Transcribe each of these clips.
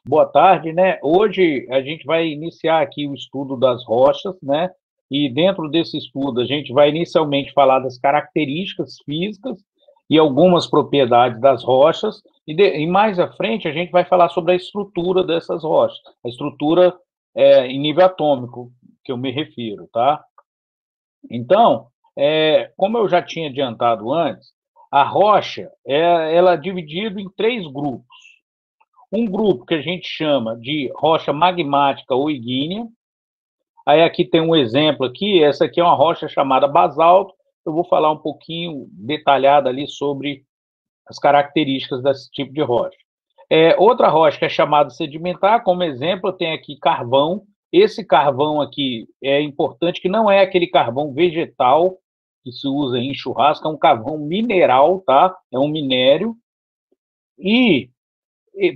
Boa tarde, né? Hoje a gente vai iniciar aqui o estudo das rochas, né? E dentro desse estudo a gente vai inicialmente falar das características físicas e algumas propriedades das rochas, e mais à frente a gente vai falar sobre a estrutura dessas rochas, a estrutura em nível atômico que eu me refiro, tá? Então, como eu já tinha adiantado antes, a rocha ela é dividida em três grupos. Um grupo que a gente chama de rocha magmática ou ígnea. Aí aqui tem um exemplo aqui, essa aqui é uma rocha chamada basalto. Eu vou falar um pouquinho detalhado ali sobre as características desse tipo de rocha. Outra rocha que é chamada sedimentar, como exemplo, eu tenho aqui carvão. Esse carvão aqui é importante, que não é aquele carvão vegetal que se usa em churrasco, é um carvão mineral, tá? É um minério. E,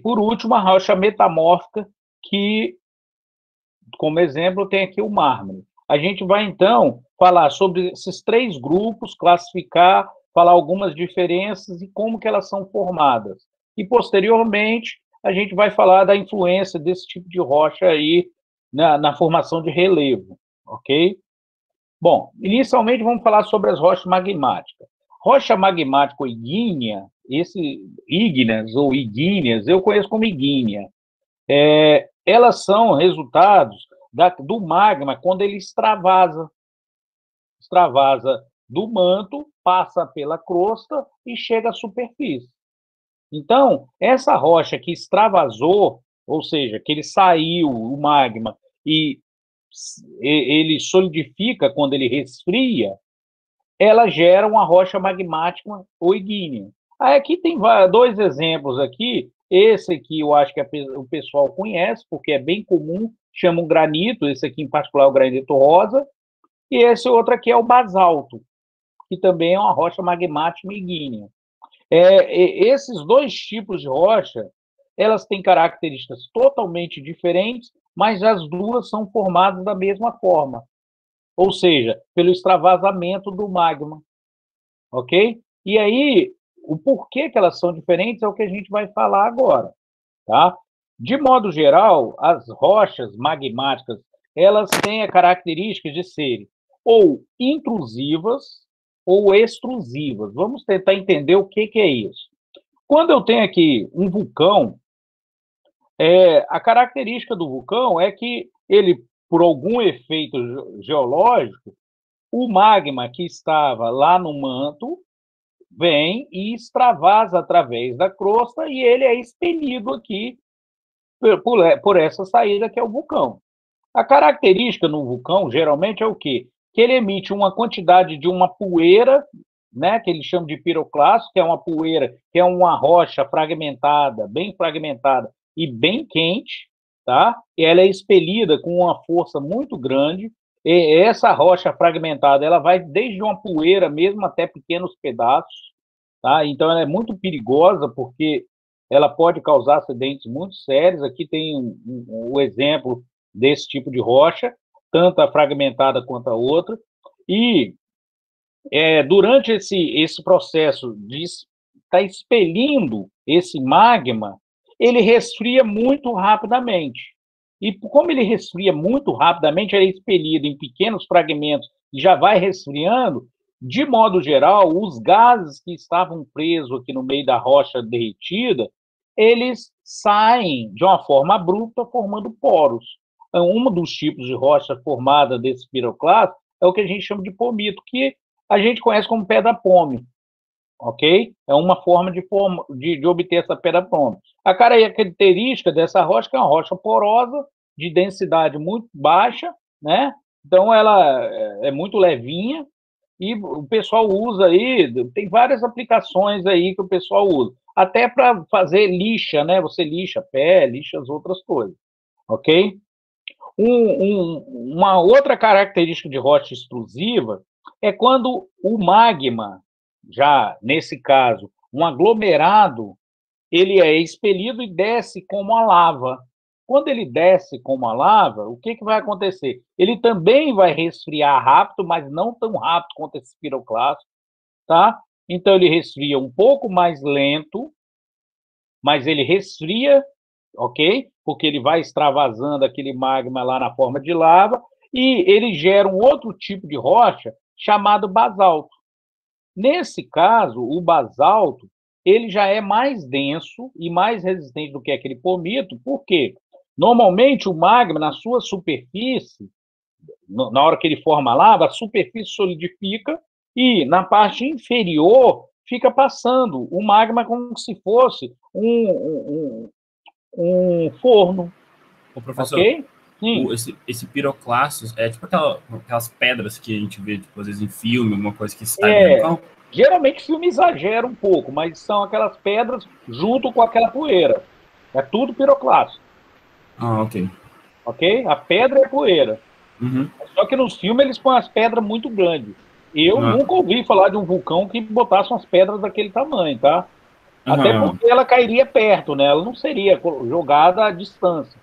por último, a rocha metamórfica, que como exemplo, tem aqui o mármore. A gente vai, então, falar sobre esses três grupos, classificar, falar algumas diferenças e como que elas são formadas. E, posteriormente, a gente vai falar da influência desse tipo de rocha aí na formação de relevo, ok? Bom, inicialmente vamos falar sobre as rochas magmáticas. Rocha magmática ou ígnea, ígneas ou ígneas, eu conheço como ígnea, elas são resultados do magma quando ele extravasa do manto, passa pela crosta e chega à superfície. Então, essa rocha que extravasou, ou seja, que ele saiu, o magma, e ele solidifica quando ele resfria, ela gera uma rocha magmática ou ígnea. Aí aqui tem dois exemplos aqui. Esse aqui eu acho que o pessoal conhece, porque é bem comum, chama um granito, esse aqui em particular é o granito rosa, e esse outro aqui é o basalto, que também é uma rocha magmática ígnea. Esses dois tipos de rocha, elas têm características totalmente diferentes, mas as duas são formadas da mesma forma, ou seja, pelo extravasamento do magma, ok? E aí, o porquê que elas são diferentes é o que a gente vai falar agora, tá? De modo geral, as rochas magmáticas, elas têm a característica de serem ou intrusivas ou extrusivas. Vamos tentar entender o que é isso. Quando eu tenho aqui um vulcão, a característica do vulcão é que ele, por algum efeito geológico, o magma que estava lá no manto vem e extravasa através da crosta e ele é expelido aqui por essa saída que é o vulcão. A característica no vulcão, geralmente, é o quê? Que ele emite uma quantidade de uma poeira, né, que eles chamam de piroclasto, que é uma poeira, que é uma rocha fragmentada, bem fragmentada e bem quente, tá? E ela é expelida com uma força muito grande. E essa rocha fragmentada, ela vai desde uma poeira mesmo até pequenos pedaços, tá? Então ela é muito perigosa porque ela pode causar acidentes muito sérios. Aqui tem o exemplo desse tipo de rocha, tanto a fragmentada quanto a outra. E durante esse processo de estar expelindo esse magma, ele resfria muito rapidamente. E como ele resfria muito rapidamente, ele é expelido em pequenos fragmentos e já vai resfriando, de modo geral, os gases que estavam presos aqui no meio da rocha derretida, eles saem de uma forma abrupta, formando poros. Então, um dos tipos de rocha formada desse piroclasto é o que a gente chama de pomito, que a gente conhece como pedra-pome, ok? É uma forma de obter essa pedra-pome. A característica dessa rocha é uma rocha porosa, de densidade muito baixa, né? Então ela é muito levinha e o pessoal usa aí, tem várias aplicações aí que o pessoal usa, até para fazer lixa, né? Você lixa pé, lixa as outras coisas, ok? Uma outra característica de rocha extrusiva é quando o magma, já nesse caso, um aglomerado, ele é expelido e desce como a lava. Quando ele desce como a lava, o que vai acontecer? Ele também vai resfriar rápido, mas não tão rápido quanto esse piroclasto, tá? Então ele resfria um pouco mais lento, mas ele resfria ok? Porque ele vai extravasando aquele magma lá na forma de lava e ele gera um outro tipo de rocha chamado basalto. Nesse caso, o basalto, ele já é mais denso e mais resistente do que aquele palmito, por quê? Normalmente o magma, na sua superfície, na hora que ele forma a lava, a superfície solidifica e na parte inferior fica passando o magma como se fosse um forno, Ô, professor, ok? Sim. esse piroclastos é tipo aquelas pedras que a gente vê, tipo, às vezes em filme, alguma coisa que sai do É, vulcão? geralmente o filme exagera um pouco, mas são aquelas pedras junto com aquela poeira. É tudo piroclasto, Ah, ok. ok? A pedra é poeira. Uhum. Só que nos filmes eles põem as pedras muito grandes. Eu Ah, nunca ouvi falar de um vulcão que botasse umas pedras daquele tamanho, tá? Até aham. porque ela cairia perto, né? Ela não seria jogada à distância.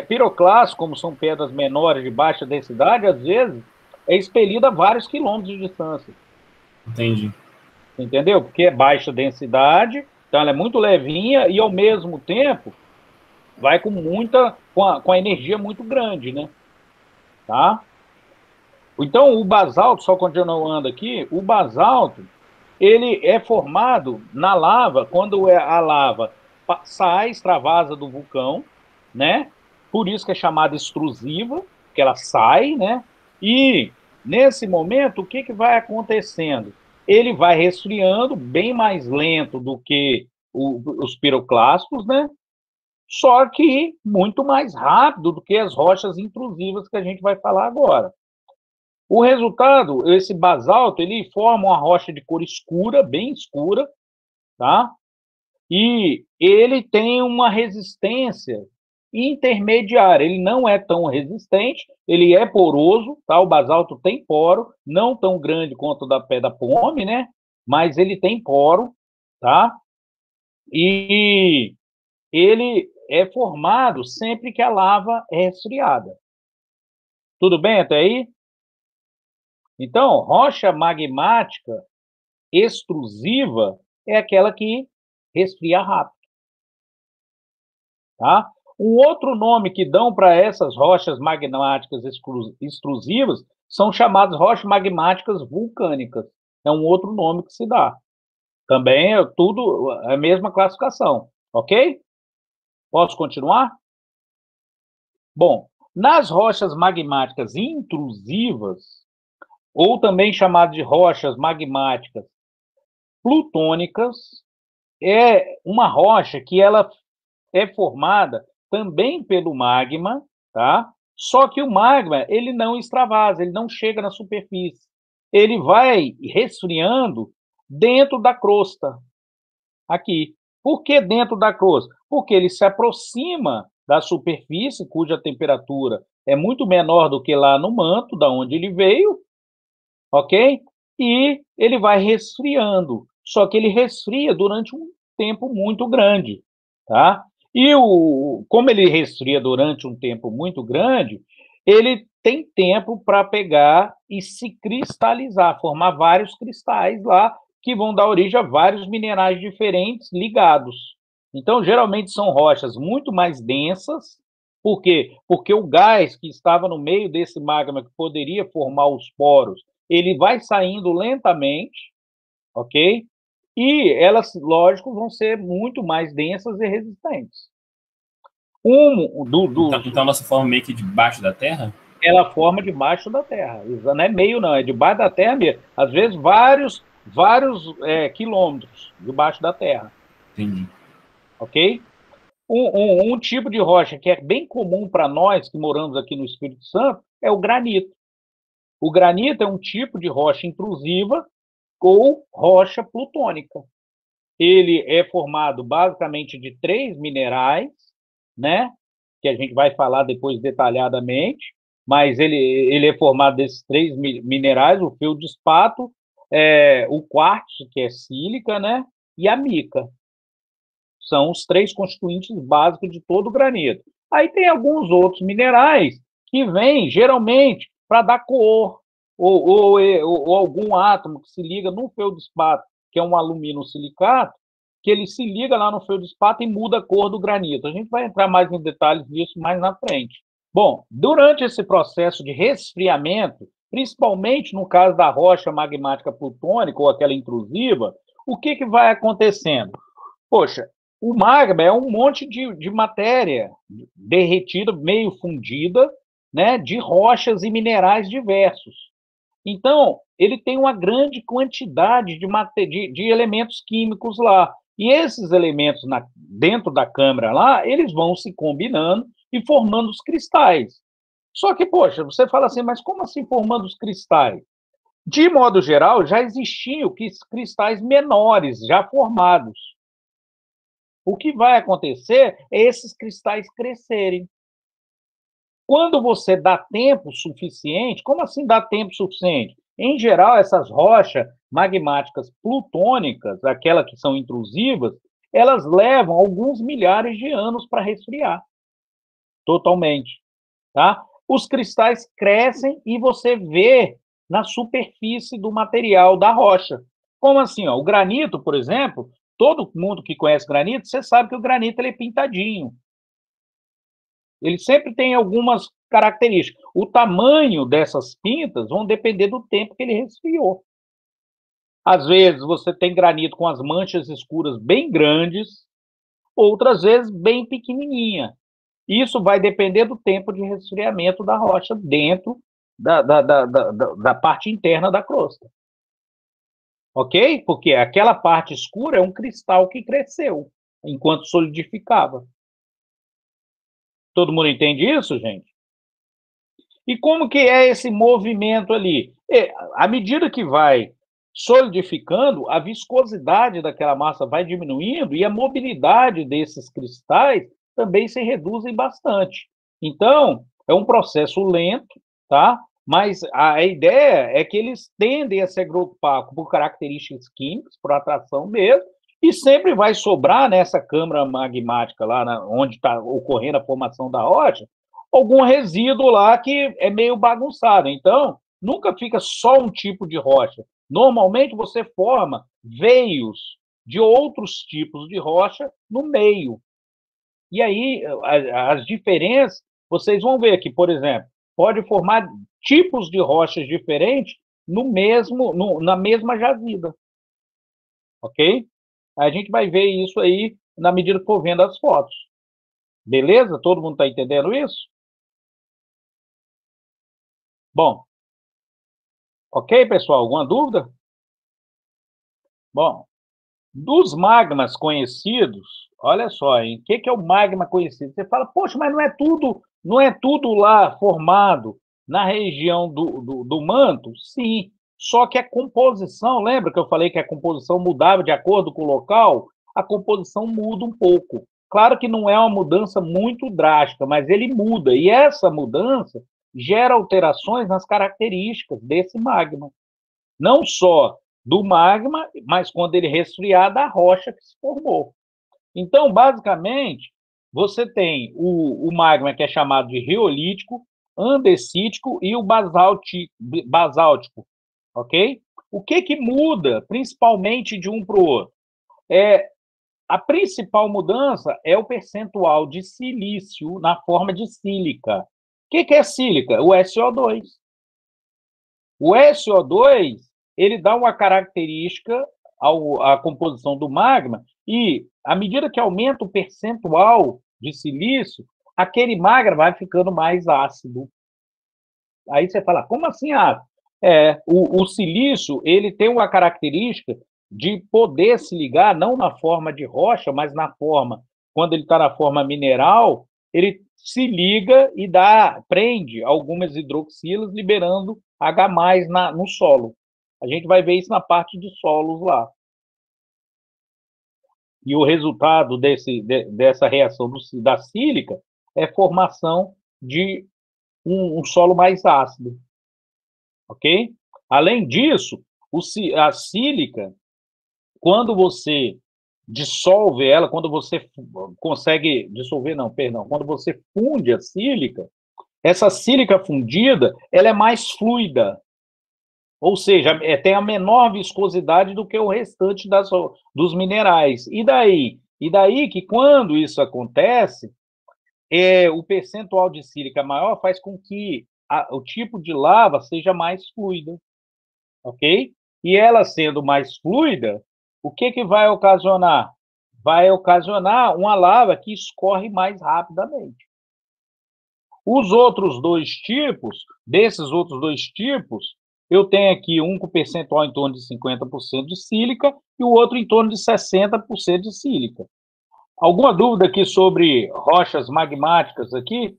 Piroclastos, como são pedras menores de baixa densidade, às vezes é expelida a vários quilômetros de distância. Entendi. Entendeu? Porque é baixa densidade, então ela é muito levinha e, ao mesmo tempo, vai com a energia muito grande, né? Tá? Então, o basalto, só continuando aqui, o basalto, ele é formado na lava, quando a lava sai, extravasa do vulcão, né? Por isso que é chamada extrusiva, que ela sai, né? E, nesse momento, o que vai acontecendo? Ele vai resfriando bem mais lento do que os piroclastos, né? Só que muito mais rápido do que as rochas intrusivas que a gente vai falar agora. O resultado, esse basalto, ele forma uma rocha de cor escura, bem escura, tá? E ele tem uma resistência intermediária. Ele não é tão resistente, ele é poroso, tá? O basalto tem poro, não tão grande quanto o da pedra pome, né? Mas ele tem poro, tá? E ele é formado sempre que a lava é resfriada. Tudo bem até aí? Então, rocha magmática extrusiva é aquela que resfria rápido, tá? Um outro nome que dão para essas rochas magmáticas extrusivas são chamadas rochas magmáticas vulcânicas. É um outro nome que se dá. Também é tudo a mesma classificação, ok? Posso continuar? Bom, nas rochas magmáticas intrusivas, ou também chamadas de rochas magmáticas plutônicas, é uma rocha que ela é formada também pelo magma, tá? Só que o magma, ele não extravasa, ele não chega na superfície. Ele vai resfriando dentro da crosta, aqui. Por que dentro da crosta? Porque ele se aproxima da superfície, cuja temperatura é muito menor do que lá no manto, da onde ele veio, ok? E ele vai resfriando. Só que ele resfria durante um tempo muito grande, tá? E como ele resfria durante um tempo muito grande, ele tem tempo para pegar e se cristalizar, formar vários cristais lá que vão dar origem a vários minerais diferentes ligados. Então, geralmente são rochas muito mais densas. Por quê? Porque o gás que estava no meio desse magma que poderia formar os poros, ele vai saindo lentamente, ok? E elas, lógico, vão ser muito mais densas e resistentes. Então nossa forma meio que debaixo da terra? Ela forma debaixo da terra. Isso não é meio, não, é debaixo da terra mesmo. Às vezes, vários quilômetros debaixo da terra, Entendi. ok? Um tipo de rocha que é bem comum para nós que moramos aqui no Espírito Santo é o granito. O granito é um tipo de rocha intrusiva ou rocha plutônica. Ele é formado basicamente de três minerais, né? Que a gente vai falar depois detalhadamente, mas ele é formado desses três minerais: o feldspato, o quartzo, que é sílica, né? E a mica. São os três constituintes básicos de todo o granito. Aí tem alguns outros minerais que vêm, geralmente, para dar cor, ou algum átomo que se liga no feldspato, que é um alumínio silicato, que ele se liga lá no feldspato e muda a cor do granito. A gente vai entrar mais em detalhes disso mais na frente. Bom, durante esse processo de resfriamento, principalmente no caso da rocha magmática plutônica ou aquela intrusiva, o que vai acontecendo? Poxa, o magma é um monte de matéria derretida, meio fundida, né, de rochas e minerais diversos. Então, ele tem uma grande quantidade de elementos químicos lá. E esses elementos dentro da câmara lá, eles vão se combinando e formando os cristais. Só que, poxa, você fala assim, mas como assim formando os cristais? De modo geral, já existiam cristais menores, já formados. O que vai acontecer é esses cristais crescerem. Quando você dá tempo suficiente, como assim dá tempo suficiente? Em geral, essas rochas magmáticas plutônicas, aquelas que são intrusivas, elas levam alguns milhares de anos para resfriar totalmente, tá? Os cristais crescem e você vê na superfície do material da rocha. Como assim? Ó? O granito, por exemplo, todo mundo que conhece granito, você sabe que o granito ele é pintadinho. Ele sempre tem algumas características. O tamanho dessas pintas vão depender do tempo que ele resfriou. Às vezes você tem granito com as manchas escuras bem grandes, outras vezes bem pequenininha. Isso vai depender do tempo de resfriamento da rocha dentro da parte interna da crosta. Ok? Porque aquela parte escura é um cristal que cresceu enquanto solidificava. Todo mundo entende isso, gente? E como que é esse movimento ali? À medida que vai solidificando, a viscosidade daquela massa vai diminuindo e a mobilidade desses cristais também se reduzem bastante. Então, é um processo lento, tá? Mas a ideia é que eles tendem a se agrupar por características químicas, por atração mesmo, e sempre vai sobrar nessa câmara magmática lá, onde está ocorrendo a formação da rocha, algum resíduo lá que é meio bagunçado. Então, nunca fica só um tipo de rocha. Normalmente você forma veios de outros tipos de rocha no meio. E aí, as diferenças, vocês vão ver aqui, por exemplo, pode formar tipos de rochas diferentes na mesma jazida. Ok? A gente vai ver isso aí na medida que for vendo as fotos. Beleza? Todo mundo está entendendo isso? Bom, ok, pessoal? Alguma dúvida? Bom, dos magmas conhecidos, olha só, hein? O que é o magma conhecido? Você fala, poxa, mas não é tudo lá formado na região do manto? Sim, só que a composição, lembra que eu falei que a composição mudava de acordo com o local? A composição muda um pouco. Claro que não é uma mudança muito drástica, mas ele muda, e essa mudança gera alterações nas características desse magma. Não só do magma, mas quando ele resfriar, da rocha que se formou. Então, basicamente, você tem o magma que é chamado de riolítico, andesítico e o basáltico, ok? O que muda, principalmente de um para o outro? A principal mudança é o percentual de silício na forma de sílica. O que é sílica? O SO2. O SO2 ele dá uma característica à composição do magma e, à medida que aumenta o percentual de silício, aquele magma vai ficando mais ácido. Aí você fala, como assim ácido? O silício ele tem uma característica de poder se ligar, não na forma de rocha, mas quando ele está na forma mineral, ele se liga e prende algumas hidroxilas, liberando H+ no solo. A gente vai ver isso na parte de solos lá. E o resultado dessa reação da sílica é formação de um solo mais ácido. Ok? Além disso, a sílica, quando você dissolve ela, quando você consegue dissolver, não, perdão, quando você funde a sílica, essa sílica fundida, ela é mais fluida. Ou seja, tem a menor viscosidade do que o restante dos minerais. E daí? E daí que quando isso acontece, o percentual de sílica maior faz com que o tipo de lava seja mais fluida, ok? E ela sendo mais fluida, o que vai ocasionar? Vai ocasionar uma lava que escorre mais rapidamente. Os outros dois tipos, desses outros dois tipos, eu tenho aqui um com percentual em torno de 50% de sílica e o outro em torno de 60% de sílica. Alguma dúvida aqui sobre rochas magmáticas aqui?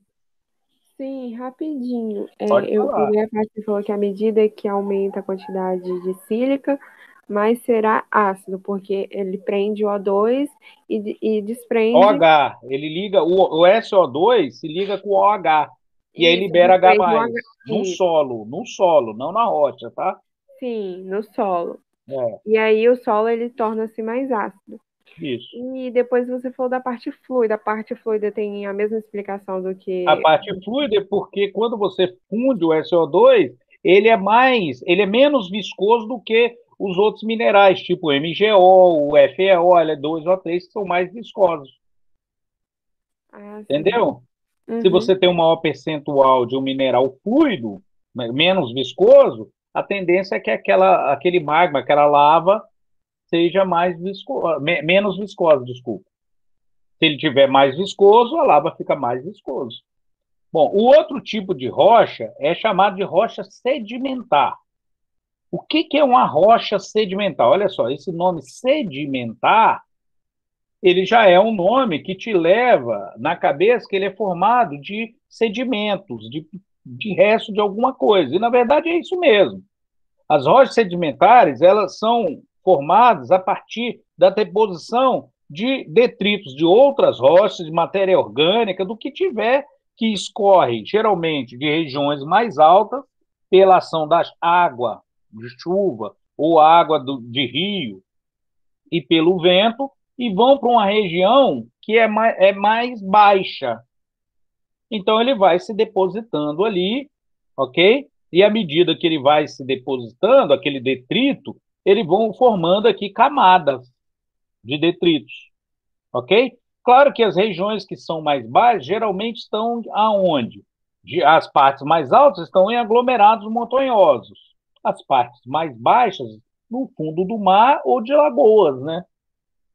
Sim, rapidinho. Pode Eu falar. peguei a parte que falou que à medida que aumenta a quantidade de sílica, mais será ácido, porque ele prende o O2 e desprende. OH, ele liga, o SO2 se liga com o OH, e aí Isso, libera H+, desprende o H. no solo, não na rocha, tá? Sim, no solo. É, E aí o solo ele torna-se mais ácido. isso. E depois você falou da parte fluida. A parte fluida tem a mesma explicação do A que. parte fluida é porque quando você funde o SO2, ele é menos viscoso do que os outros minerais, tipo o MgO, o FeO, L2O3, que são mais viscosos. Ah, sim. Entendeu? Se Uhum. você tem um maior percentual de um mineral fluido, menos viscoso, a tendência é que aquele magma, aquela lava, seja menos viscosa, desculpa. Se ele tiver mais viscoso, a lava fica mais viscoso. Bom, o outro tipo de rocha é chamado de rocha sedimentar. O que é uma rocha sedimentar? Olha só, esse nome sedimentar, ele já é um nome que te leva na cabeça que ele é formado de sedimentos, de resto de alguma coisa. E, na verdade, é isso mesmo. As rochas sedimentares, elas são formadas a partir da deposição de detritos de outras rochas, de matéria orgânica, do que tiver que escorre, geralmente, de regiões mais altas, pela ação da água de chuva ou água de rio e pelo vento, e vão para uma região que é mais baixa. Então, ele vai se depositando ali, ok? E à medida que ele vai se depositando, aquele detrito, eles vão formando aqui camadas de detritos, ok? Claro que as regiões que são mais baixas geralmente estão aonde? As partes mais altas estão em aglomerados montanhosos. As partes mais baixas no fundo do mar ou de lagoas, né?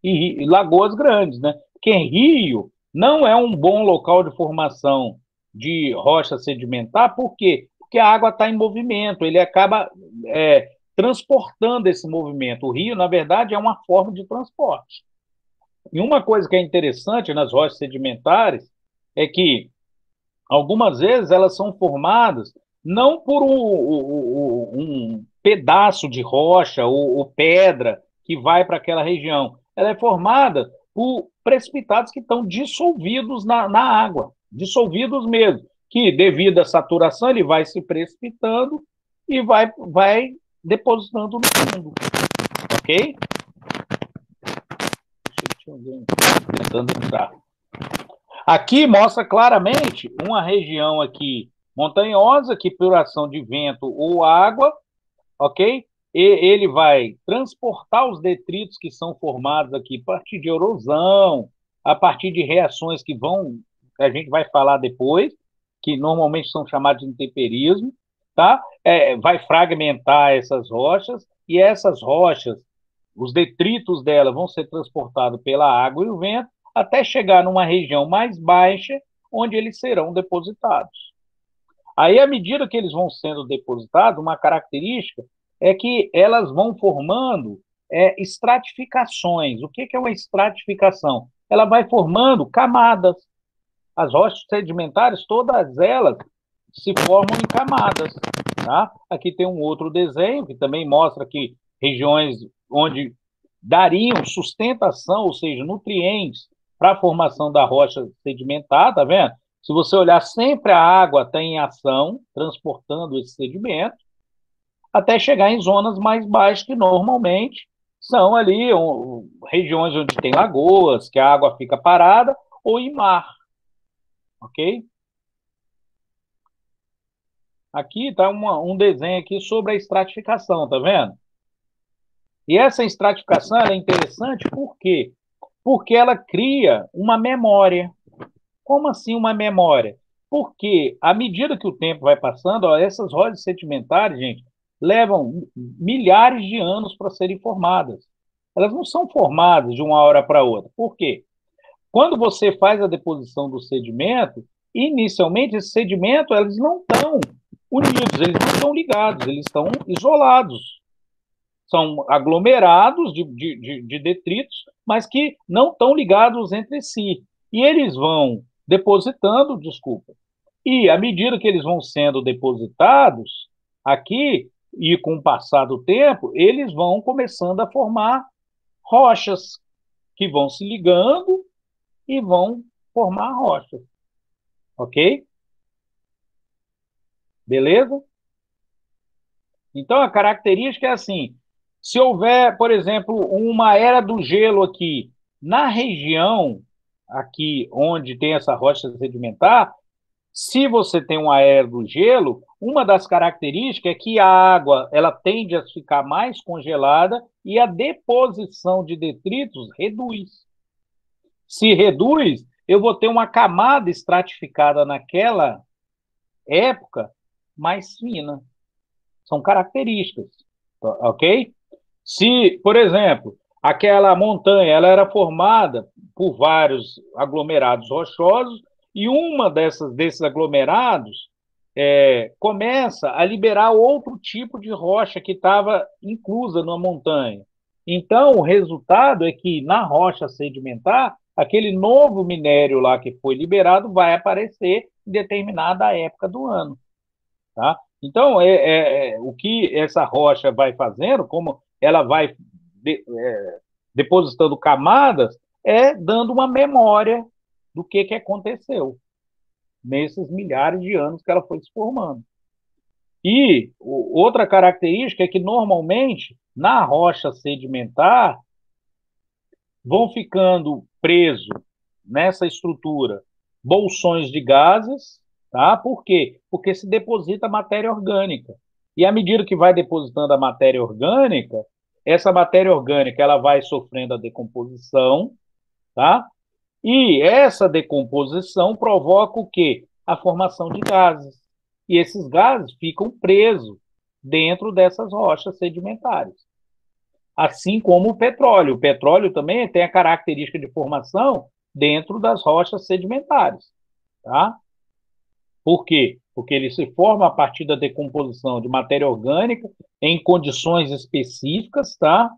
E lagoas grandes, né? Porque rio não é um bom local de formação de rocha sedimentar, por quê? Porque a água está em movimento, ele acaba transportando esse movimento. O rio, na verdade, é uma forma de transporte. E uma coisa que é interessante nas rochas sedimentares é que algumas vezes elas são formadas não por um pedaço de rocha ou pedra que vai para aquela região. Ela é formada por precipitados que estão dissolvidos na água, dissolvidos mesmo, que devido à saturação ele vai se precipitando e vai depositando no fundo, ok? Deixa eu ver, tentando entrar. Aqui mostra claramente uma região aqui montanhosa, que por ação de vento ou água, ok? E ele vai transportar os detritos que são formados aqui a partir de erosão, a partir de reações que a gente vai falar depois, que normalmente são chamadas de intemperismo, tá? Vai fragmentar essas rochas, e essas rochas, os detritos dela vão ser transportados pela água e o vento, até chegar numa região mais baixa, onde eles serão depositados. Aí, à medida que eles vão sendo depositados, uma característica é que elas vão formando estratificações. O que é uma estratificação? Ela vai formando camadas. As rochas sedimentares, todas elas se formam em camadas. Tá? Aqui tem um outro desenho que também mostra que regiões onde dariam sustentação, ou seja, nutrientes para a formação da rocha sedimentar, tá vendo? Se você olhar, sempre a água está em ação, transportando esse sedimento, até chegar em zonas mais baixas, que normalmente são ali regiões onde tem lagoas, que a água fica parada, ou em mar, ok? aqui está um desenho aqui sobre a estratificação, tá vendo? E essa estratificação ela é interessante por quê? Porque ela cria uma memória. Como assim uma memória? Porque, à medida que o tempo vai passando, ó, essas rochas sedimentares, gente, levam milhares de anos para serem formadas. Elas não são formadas de uma hora para outra. Por quê? Quando você faz a deposição do sedimento, inicialmente, esse sedimento, eles não estão unidos, eles não estão ligados, eles estão isolados. São aglomerados de detritos, mas que não estão ligados entre si. E eles vão depositando, desculpa, e à medida que eles vão sendo depositados aqui, e com o passar do tempo, eles vão começando a formar rochas que vão se ligando e vão formar rochas. Ok? Beleza? Então, a característica é assim: se houver, por exemplo, uma era do gelo aqui, na região aqui onde tem essa rocha sedimentar, se você tem uma era do gelo, uma das características é que a água ela tende a ficar mais congelada e a deposição de detritos reduz. Se reduz, eu vou ter uma camada estratificada naquela época mais fina. São características, ok? Se, por exemplo, aquela montanha ela era formada por vários aglomerados rochosos e uma desses aglomerados começa a liberar outro tipo de rocha que estava inclusa na montanha. Então, o resultado é que na rocha sedimentar, aquele novo minério lá que foi liberado vai aparecer em determinada época do ano. Tá? Então, o que essa rocha vai fazendo, como ela vai depositando camadas, dando uma memória do que aconteceu nesses milhares de anos que ela foi se formando. E outra característica é que, normalmente, na rocha sedimentar, vão ficando presos nessa estrutura bolsões de gases. Tá? Por quê? Porque se deposita matéria orgânica. E à medida que vai depositando a matéria orgânica, essa matéria orgânica ela vai sofrendo a decomposição, tá? E essa decomposição provoca o quê? A formação de gases. E esses gases ficam presos dentro dessas rochas sedimentares. Assim como o petróleo. O petróleo também tem a característica de formação dentro das rochas sedimentares, tá? Por quê? Porque ele se forma a partir da decomposição de matéria orgânica em condições específicas, tá?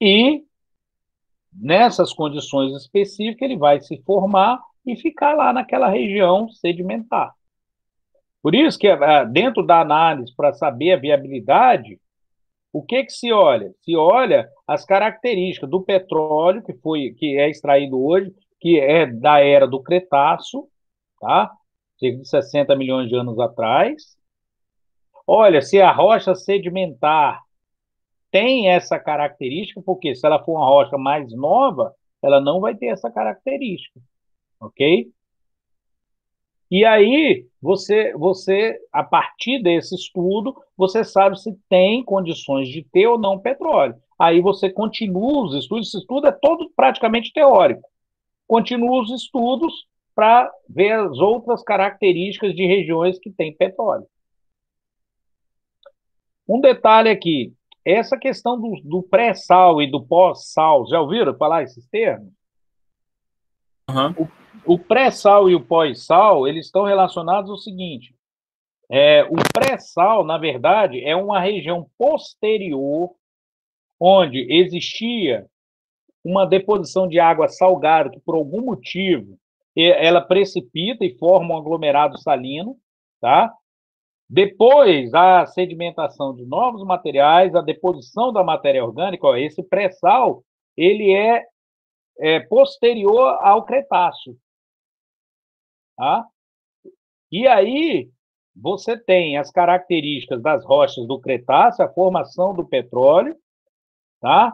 E nessas condições específicas ele vai se formar e ficar lá naquela região sedimentar. Por isso que dentro da análise, para saber a viabilidade, o que se olha? Se olha as características do petróleo que é extraído hoje, que é da era do Cretáceo, tá? Cerca de 60 milhões de anos atrás. Olha, se a rocha sedimentar tem essa característica, porque se ela for uma rocha mais nova, ela não vai ter essa característica, ok? E aí, você, a partir desse estudo, você sabe se tem condições de ter ou não petróleo. Aí você continua os estudos, esse estudo é todo praticamente teórico. Continua os estudos para ver as outras características de regiões que têm petróleo. Um detalhe aqui, essa questão do pré-sal e do pós-sal, já ouviram falar esses termos? Uhum. O pré-sal e o pós-sal, eles estão relacionados ao seguinte, o pré-sal, na verdade, é uma região posterior onde existia uma deposição de água salgada que, por algum motivo, ela precipita e forma um aglomerado salino, tá? Depois, a sedimentação de novos materiais, a deposição da matéria orgânica, ó, esse pré-sal, ele é posterior ao Cretáceo. Tá? E aí, você tem as características das rochas do Cretáceo, a formação do petróleo, tá?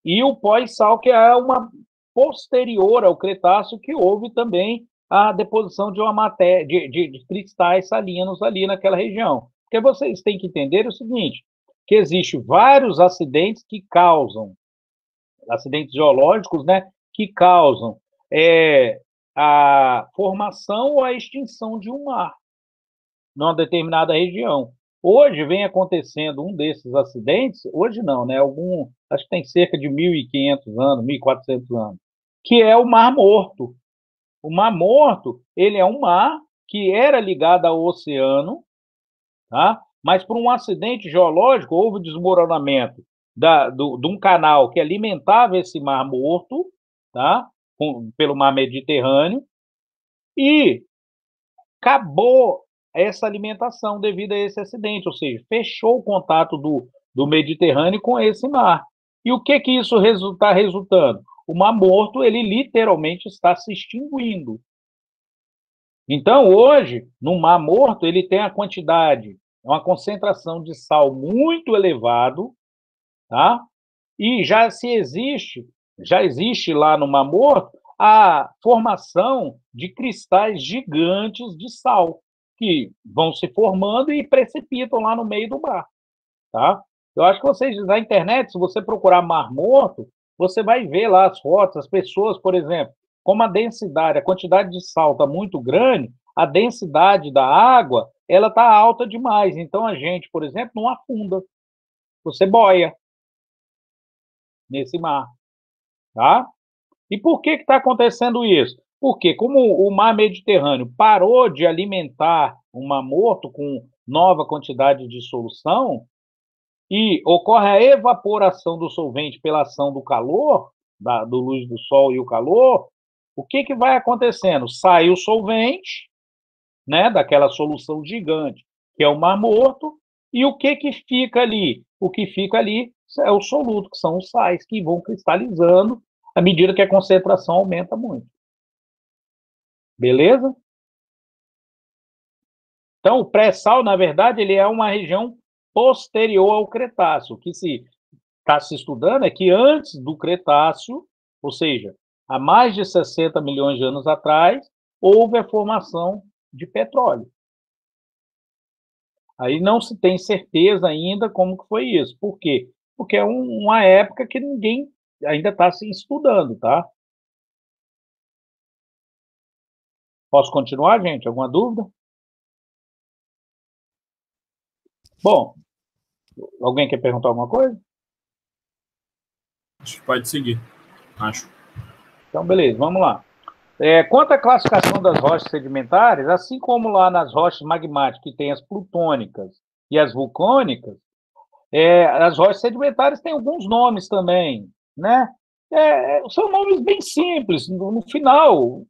E o pós-sal, que é uma posterior ao Cretáceo, que houve também a deposição de uma matéria, de cristais salinos ali naquela região. Porque vocês têm que entender o seguinte, que existem vários acidentes que causam, acidentes geológicos, né, que causam a formação ou a extinção de um mar numa determinada região. Hoje vem acontecendo um desses acidentes, hoje não, né? Acho que tem cerca de 1.500 anos, 1.400 anos, que é o Mar Morto. O Mar Morto, ele é um mar que era ligado ao oceano, tá? Mas por um acidente geológico, houve desmoronamento de um canal que alimentava esse Mar Morto, tá? Pelo Mar Mediterrâneo, e acabou essa alimentação devido a esse acidente, ou seja, fechou o contato do Mediterrâneo com esse mar. E o que isso está resultando? O Mar Morto, ele literalmente está se extinguindo. Então, hoje, no Mar Morto, ele tem a quantidade, uma concentração de sal muito elevado, tá? E já existe lá no Mar Morto a formação de cristais gigantes de sal, que vão se formando e precipitam lá no meio do mar, tá? Eu acho que vocês, na internet, se você procurar Mar Morto, você vai ver lá as fotos, as pessoas, por exemplo, como a densidade, a quantidade de sal está muito grande, a densidade da água, ela está alta demais. Então, a gente, por exemplo, não afunda. Você boia nesse mar, tá? E por que está acontecendo isso? Porque como o mar Mediterrâneo parou de alimentar o Mar Morto com nova quantidade de solução e ocorre a evaporação do solvente pela ação do calor, do luz do sol e o calor, o que vai acontecendo? Sai o solvente, né, daquela solução gigante, que é o Mar Morto, e o que fica ali? O que fica ali é o soluto, que são os sais que vão cristalizando à medida que a concentração aumenta muito. Beleza? Então, o pré-sal, na verdade, ele é uma região posterior ao Cretáceo. O que está se estudando é que antes do Cretáceo, ou seja, há mais de 60 milhões de anos atrás, houve a formação de petróleo. Aí não se tem certeza ainda como que foi isso. Por quê? Porque é uma época que ninguém ainda está se estudando, tá? Posso continuar, gente? Alguma dúvida? Bom, alguém quer perguntar alguma coisa? Acho que pode seguir. Acho. Então, beleza, vamos lá. Quanto à classificação das rochas sedimentares, assim como lá nas rochas magmáticas, que tem as plutônicas e as vulcânicas, as rochas sedimentares têm alguns nomes também, né? São nomes bem simples. No final,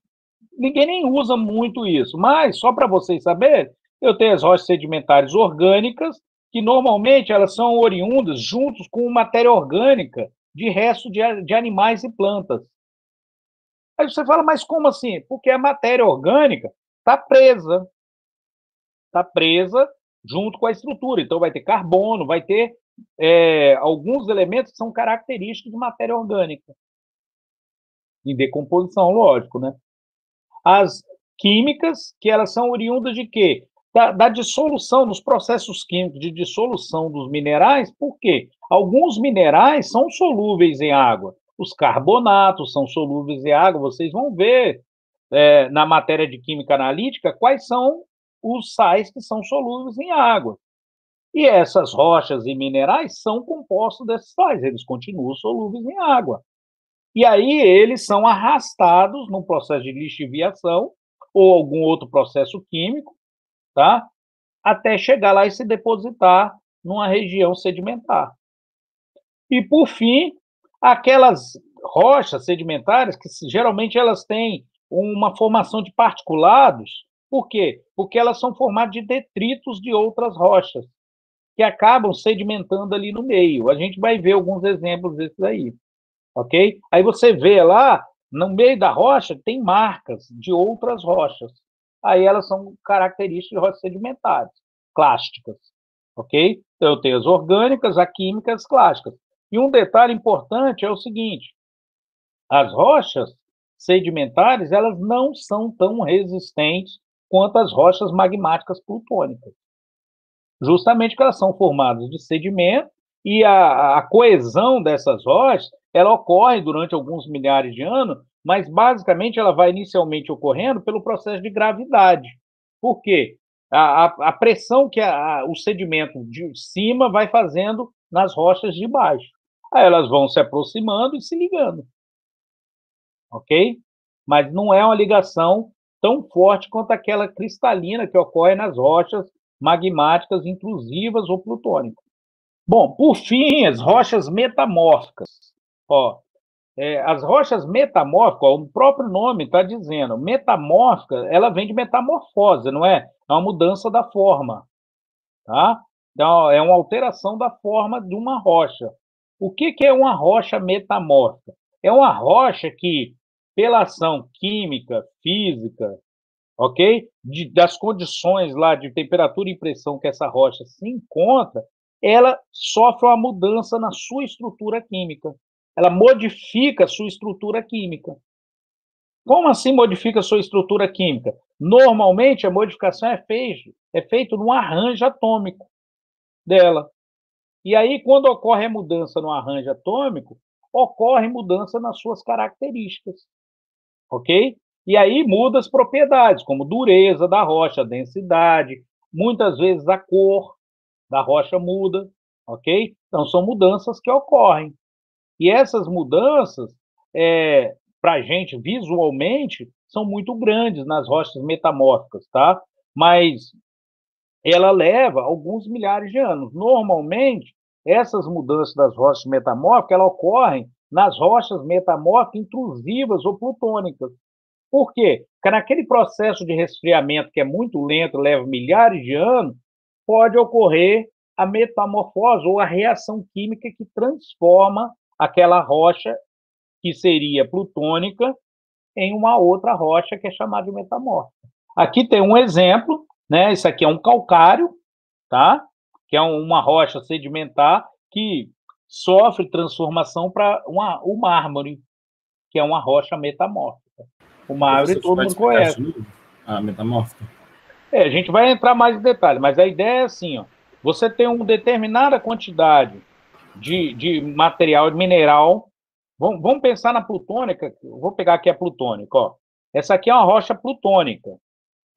ninguém nem usa muito isso. Mas, só para vocês saberem, eu tenho as rochas sedimentares orgânicas, que normalmente elas são oriundas juntos com matéria orgânica de resto de animais e plantas. Aí você fala, mas como assim? Porque a matéria orgânica está presa junto com a estrutura. Então, vai ter carbono, vai ter alguns elementos que são característicos de matéria orgânica. Em decomposição, lógico, né? As químicas, que elas são oriundas de quê? Da dissolução, dos processos químicos de dissolução dos minerais, por quê? Alguns minerais são solúveis em água. Os carbonatos são solúveis em água. Vocês vão ver na matéria de química analítica quais são os sais que são solúveis em água. E essas rochas e minerais são compostos desses sais, eles continuam solúveis em água. E aí eles são arrastados no processo de lixiviação ou algum outro processo químico, tá? Até chegar lá e se depositar numa região sedimentar. E, por fim, aquelas rochas sedimentares, que geralmente elas têm uma formação de particulados. Por quê? Porque elas são formadas de detritos de outras rochas, que acabam sedimentando ali no meio. A gente vai ver alguns exemplos desses aí, ok? Aí você vê lá, no meio da rocha, tem marcas de outras rochas. Aí elas são características de rochas sedimentares, clásticas, ok? Então, eu tenho as orgânicas, as químicas, as clásticas. E um detalhe importante é o seguinte, as rochas sedimentares, elas não são tão resistentes quanto as rochas magmáticas plutônicas. Justamente porque elas são formadas de sedimento e a coesão dessas rochas, ela ocorre durante alguns milhares de anos, mas basicamente ela vai inicialmente ocorrendo pelo processo de gravidade. Por quê? A pressão que o sedimento de cima vai fazendo nas rochas de baixo. Aí elas vão se aproximando e se ligando. Ok? Mas não é uma ligação tão forte quanto aquela cristalina que ocorre nas rochas magmáticas intrusivas ou plutônicas. Bom, por fim, as rochas metamórficas. Ó, as rochas metamórficas, ó, o próprio nome está dizendo, metamórfica, ela vem de metamorfose, não é? É uma mudança da forma, tá? Então, é uma alteração da forma de uma rocha. O que é uma rocha metamórfica? É uma rocha que, pela ação química, física, ok? Das condições lá de temperatura e pressão que essa rocha se encontra, ela sofre uma mudança na sua estrutura química. Ela modifica a sua estrutura química. Como assim modifica a sua estrutura química? Normalmente, a modificação é feita no arranjo atômico dela. E aí, quando ocorre a mudança no arranjo atômico, ocorre mudança nas suas características. Ok? E aí muda as propriedades, como dureza da rocha, densidade, muitas vezes a cor da rocha muda, ok? Então, são mudanças que ocorrem. E essas mudanças, para a gente, visualmente, são muito grandes nas rochas metamórficas, tá? Mas ela leva alguns milhares de anos. Normalmente, essas mudanças das rochas metamórficas, elas ocorrem nas rochas metamórficas intrusivas ou plutônicas. Por quê? Porque naquele processo de resfriamento que é muito lento, leva milhares de anos, pode ocorrer a metamorfose ou a reação química que transforma aquela rocha que seria plutônica em uma outra rocha que é chamada de metamórfica. Aqui tem um exemplo, né? Isso aqui é um calcário, tá? Que é uma rocha sedimentar que sofre transformação para o mármore, que é uma rocha metamórfica. O mármore todo mundo conhece. A metamórfica? A gente vai entrar mais em detalhe, mas a ideia é assim, ó, você tem uma determinada quantidade de material, de mineral. Vamos pensar na plutônica. Vou pegar aqui a plutônica. Ó. Essa aqui é uma rocha plutônica,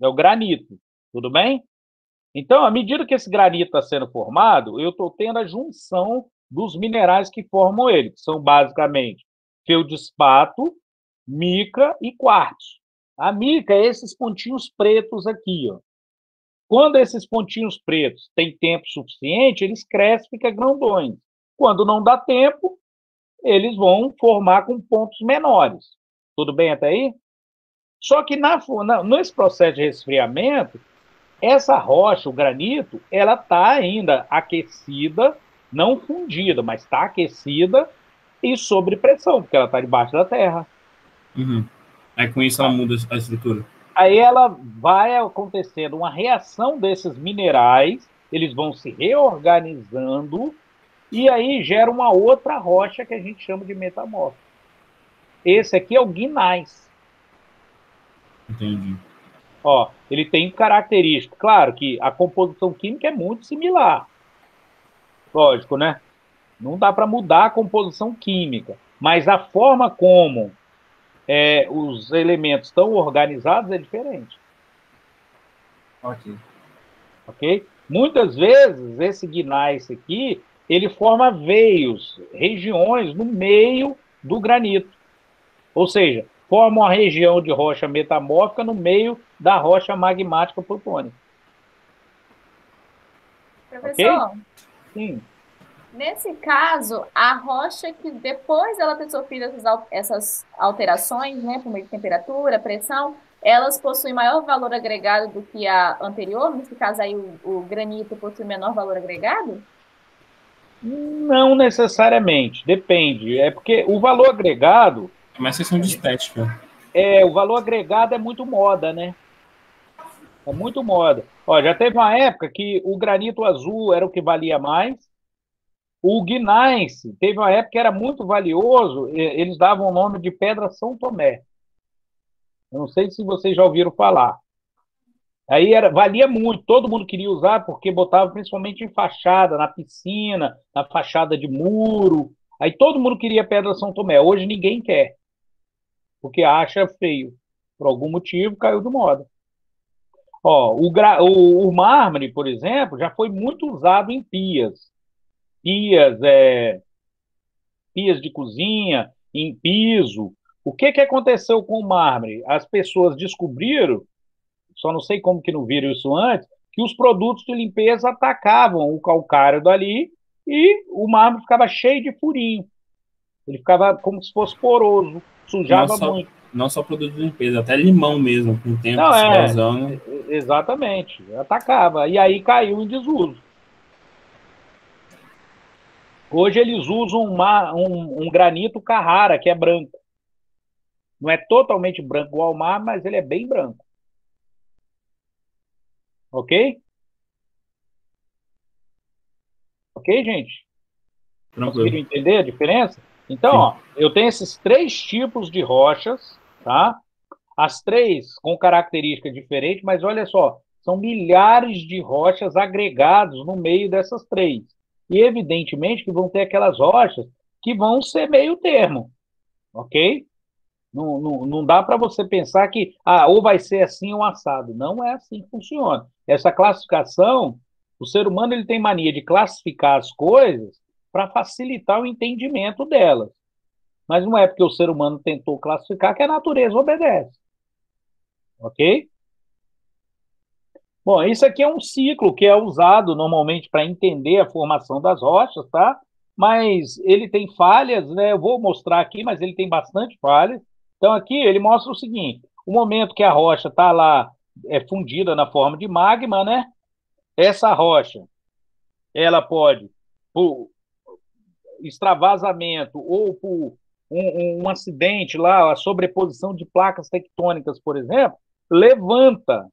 é o granito, tudo bem? Então, à medida que esse granito está sendo formado, eu estou tendo a junção dos minerais que formam ele, que são basicamente feldespato, mica e quartzo. A mica é esses pontinhos pretos aqui, ó. Quando esses pontinhos pretos têm tempo suficiente, eles crescem, ficam grandões. Quando não dá tempo, eles vão formar com pontos menores. Tudo bem até aí? Só que nesse processo de resfriamento, essa rocha, o granito, ela está ainda aquecida, não fundida, mas está aquecida e sob pressão, porque ela está debaixo da terra. Uhum. Aí com isso ela muda a estrutura. Aí ela vai acontecendo uma reação desses minerais, eles vão se reorganizando e aí gera uma outra rocha que a gente chama de metamórfica. Esse aqui é o gneiss. Entendi. Ó, ele tem características. Claro que a composição química é muito similar. Lógico, né? Não dá para mudar a composição química, mas a forma como os elementos estão organizados é diferente. Ok. Ok? Muitas vezes, esse gneiss aqui, ele forma veios, regiões no meio do granito. Ou seja, forma uma região de rocha metamórfica no meio da rocha magmática plutônica. Professor, ok? Sim. Nesse caso, a rocha que depois dela ter sofrido essas alterações, né, por meio de temperatura, pressão, elas possuem maior valor agregado do que a anterior? Nesse caso aí, o granito possui menor valor agregado? Não necessariamente, depende. É porque o valor agregado... É mais questão de estética. O valor agregado é muito moda, né? É muito moda. Ó, já teve uma época que o granito azul era o que valia mais. O gneiss teve uma época que era muito valioso, eles davam o nome de Pedra São Tomé. Eu não sei se vocês já ouviram falar. Aí valia muito, todo mundo queria usar porque botava principalmente em fachada, na piscina, na fachada de muro. Aí todo mundo queria Pedra São Tomé. Hoje ninguém quer, porque acha feio. Por algum motivo caiu de moda. Ó, o mármore, por exemplo, já foi muito usado em pias. Pias, pias de cozinha, em piso. O que aconteceu com o mármore? As pessoas descobriram, só não sei como que não viram isso antes, que os produtos de limpeza atacavam o calcário dali e o mármore ficava cheio de furinho. Ele ficava como se fosse poroso, Não sujava só, muito. não só produto de limpeza, até limão mesmo, com o tempo Não, que você vai usando. exatamente, atacava. E aí caiu em desuso. Hoje eles usam um granito Carrara, que é branco. Não é totalmente branco igual ao mar, mas ele é bem branco. Ok? Ok, gente? Conseguiram Tranquilo. entender a diferença? Então, Sim. ó, eu tenho esses três tipos de rochas, tá? As três com características diferentes, mas olha só, são milhares de rochas agregados no meio dessas três. E evidentemente que vão ter aquelas rochas que vão ser meio termo, ok? Não dá para você pensar que ou vai ser assim ou assado. Não é assim que funciona. Essa classificação, o ser humano ele tem mania de classificar as coisas para facilitar o entendimento delas. Mas não é porque o ser humano tentou classificar que a natureza obedece. Ok? Bom, isso aqui é um ciclo que é usado normalmente para entender a formação das rochas, tá? Mas ele tem falhas, né? Eu vou mostrar aqui, mas ele tem bastante falhas. Então aqui ele mostra o seguinte: o momento que a rocha está lá fundida na forma de magma, né? Essa rocha, ela pode, por extravasamento ou por um acidente lá, a sobreposição de placas tectônicas, por exemplo, levanta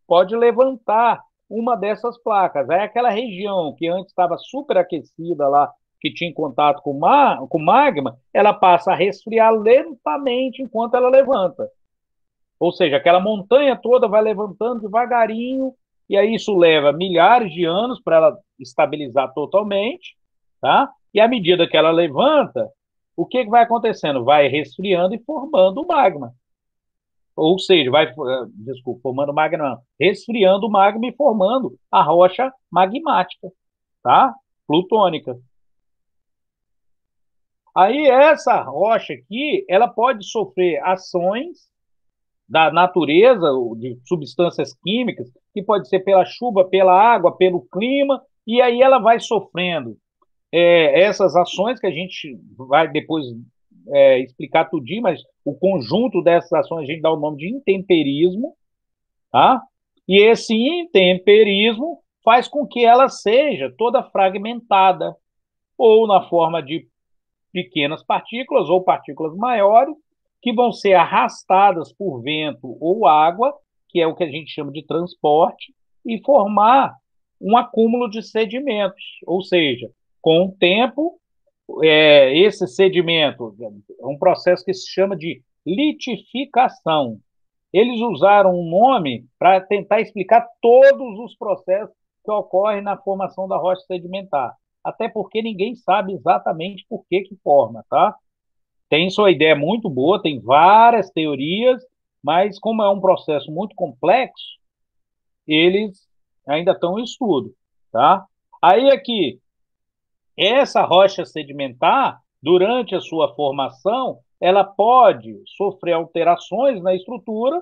pode levantar uma dessas placas. Aí aquela região que antes estava superaquecida lá, que tinha contato com magma, ela passa a resfriar lentamente enquanto ela levanta. Ou seja, aquela montanha toda vai levantando devagarinho, e aí isso leva milhares de anos para ela estabilizar totalmente, tá? E à medida que ela levanta, o que vai acontecendo? Vai resfriando e formando o magma. Ou seja, desculpa, formando magma, não, resfriando o magma e formando a rocha magmática, tá? Plutônica. Aí essa rocha aqui, ela pode sofrer ações da natureza, de substâncias químicas, que pode ser pela chuva, pela água, pelo clima, e aí ela vai sofrendo essas ações que a gente vai depois explicar tudinho, mas o conjunto dessas ações a gente dá o nome de intemperismo, tá? E esse intemperismo faz com que ela seja toda fragmentada, ou na forma de pequenas partículas ou partículas maiores, que vão ser arrastadas por vento ou água, que é o que a gente chama de transporte, e formar um acúmulo de sedimentos, ou seja, com o tempo, esse sedimento é um processo que se chama de litificação. Eles usaram um nome para tentar explicar todos os processos que ocorrem na formação da rocha sedimentar. Até porque ninguém sabe exatamente por que forma, tá? Tem sua ideia muito boa, tem várias teorias, mas como é um processo muito complexo, eles ainda estão em estudo, tá? Aí aqui, essa rocha sedimentar, durante a sua formação, ela pode sofrer alterações na estrutura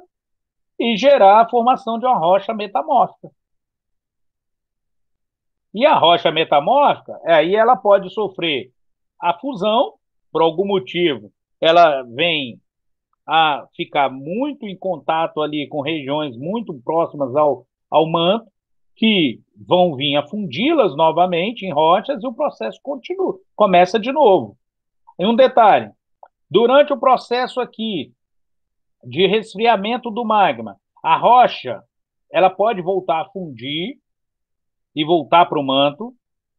e gerar a formação de uma rocha metamórfica. E a rocha metamórfica, aí ela pode sofrer a fusão, por algum motivo, ela vem a ficar muito em contato ali com regiões muito próximas ao manto, que vão vir a fundi-las novamente em rochas e o processo continua, começa de novo. E um detalhe, durante o processo aqui de resfriamento do magma, a rocha ela pode voltar a fundir e voltar para o manto,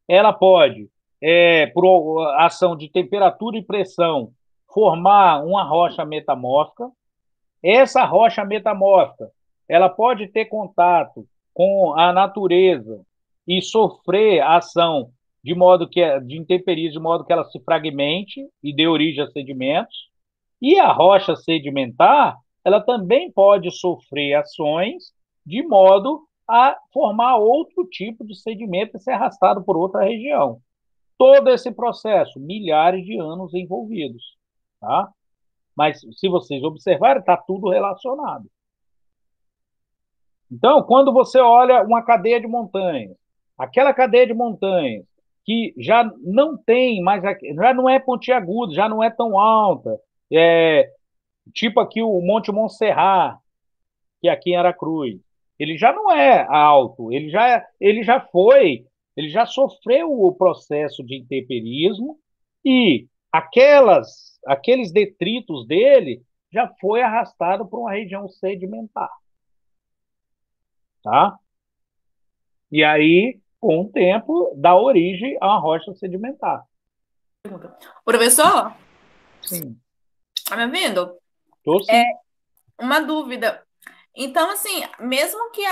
ela pode, por ação de temperatura e pressão, formar uma rocha metamórfica, essa rocha metamórfica, ela pode ter contato com a natureza e sofrer ação de intemperias, de modo que ela se fragmente e dê origem a sedimentos. E a rocha sedimentar, ela também pode sofrer ações de modo a formar outro tipo de sedimento e ser arrastado por outra região. Todo esse processo, milhares de anos envolvidos, tá? Mas se vocês observarem, está tudo relacionado. Então, quando você olha uma cadeia de montanhas, aquela cadeia de montanhas que já não tem mais, já não é pontiaguda, já não é tão alta, tipo aqui o Monte Montserrat, que é aqui em Aracruz, ele já não é alto, ele já sofreu o processo de intemperismo e aqueles detritos dele já foi arrastado para uma região sedimentar, tá? E aí, com o tempo, dá origem a uma rocha sedimentar. Professor, Sim. tá me ouvindo? Tô sim. Uma dúvida. Então, assim, mesmo que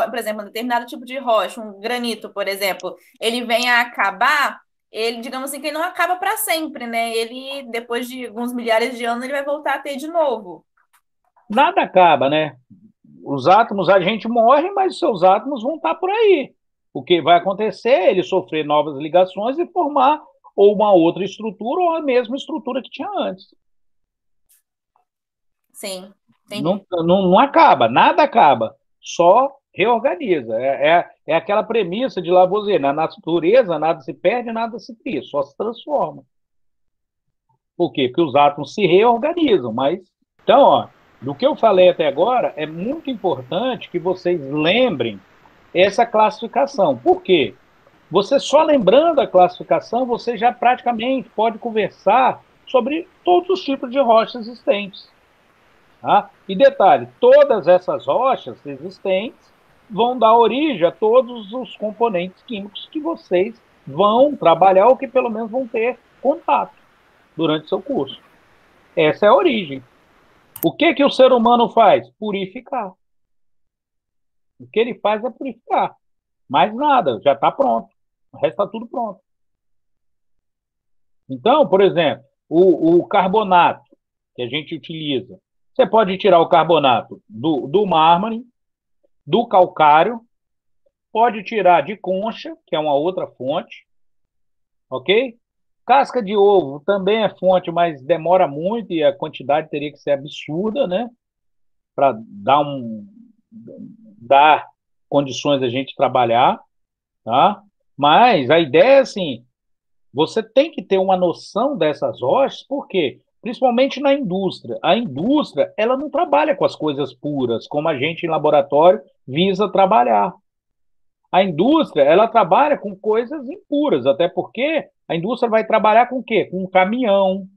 por exemplo, um determinado tipo de rocha, um granito, por exemplo, ele venha a acabar, ele, digamos assim, que ele não acaba para sempre, né? Ele, depois de alguns milhares de anos, ele vai voltar a ter de novo. Nada acaba, né? Os átomos, a gente morre, mas seus átomos vão estar por aí. O que vai acontecer é ele sofrer novas ligações e formar ou uma outra estrutura ou a mesma estrutura que tinha antes. Sim, Não, entendi. não acaba, nada acaba, só reorganiza. É aquela premissa de Lavoisier, na natureza nada se perde, nada se cria, só se transforma. Por quê? Porque os átomos se reorganizam, mas... Então, ó, do que eu falei até agora, é muito importante que vocês lembrem essa classificação. Por quê? Você só lembrando a classificação, você já praticamente pode conversar sobre todos os tipos de rochas existentes. Tá? E detalhe, todas essas rochas existentes vão dar origem a todos os componentes químicos que vocês vão trabalhar ou que pelo menos vão ter contato durante seu curso. Essa é a origem. O que o ser humano faz? Purificar. O que ele faz é purificar. Mais nada, já está pronto. O resto está tudo pronto. Então, por exemplo, o carbonato que a gente utiliza, você pode tirar o carbonato do mármore, do calcário, pode tirar de concha, que é uma outra fonte, ok? Casca de ovo também é fonte, mas demora muito e a quantidade teria que ser absurda, né? Para dar condições a gente trabalhar, tá? Mas a ideia é assim, você tem que ter uma noção dessas rochas, por quê? Principalmente na indústria. A indústria, ela não trabalha com as coisas puras, como a gente em laboratório visa trabalhar. A indústria, ela trabalha com coisas impuras, até porque a indústria vai trabalhar com o quê? Com um caminhão,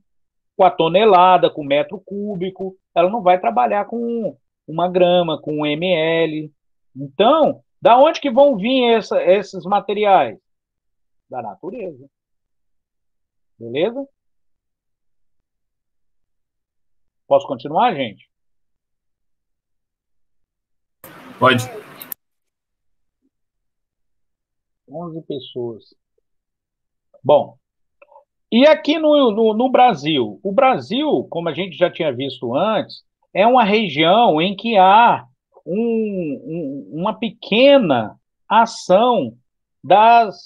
com a tonelada, com metro cúbico. Ela não vai trabalhar com uma grama, com um ml. Então, da onde que vão vir esses materiais? Da natureza. Beleza? Posso continuar, gente? Pode. 11 pessoas. Bom, e aqui no Brasil? O Brasil, como a gente já tinha visto antes, é uma região em que há uma pequena ação das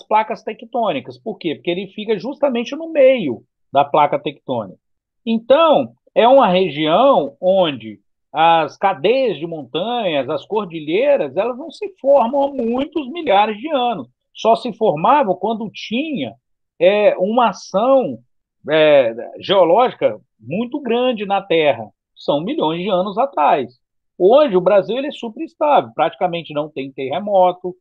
placas tectônicas. Por quê? Porque ele fica justamente no meio da placa tectônica. Então, é uma região onde as cadeias de montanhas, as cordilheiras, elas não se formam há muitos milhares de anos. Só se formavam quando tinha uma ação geológica muito grande na Terra. São milhões de anos atrás. Hoje, o Brasil ele é super estável, praticamente não tem terremoto,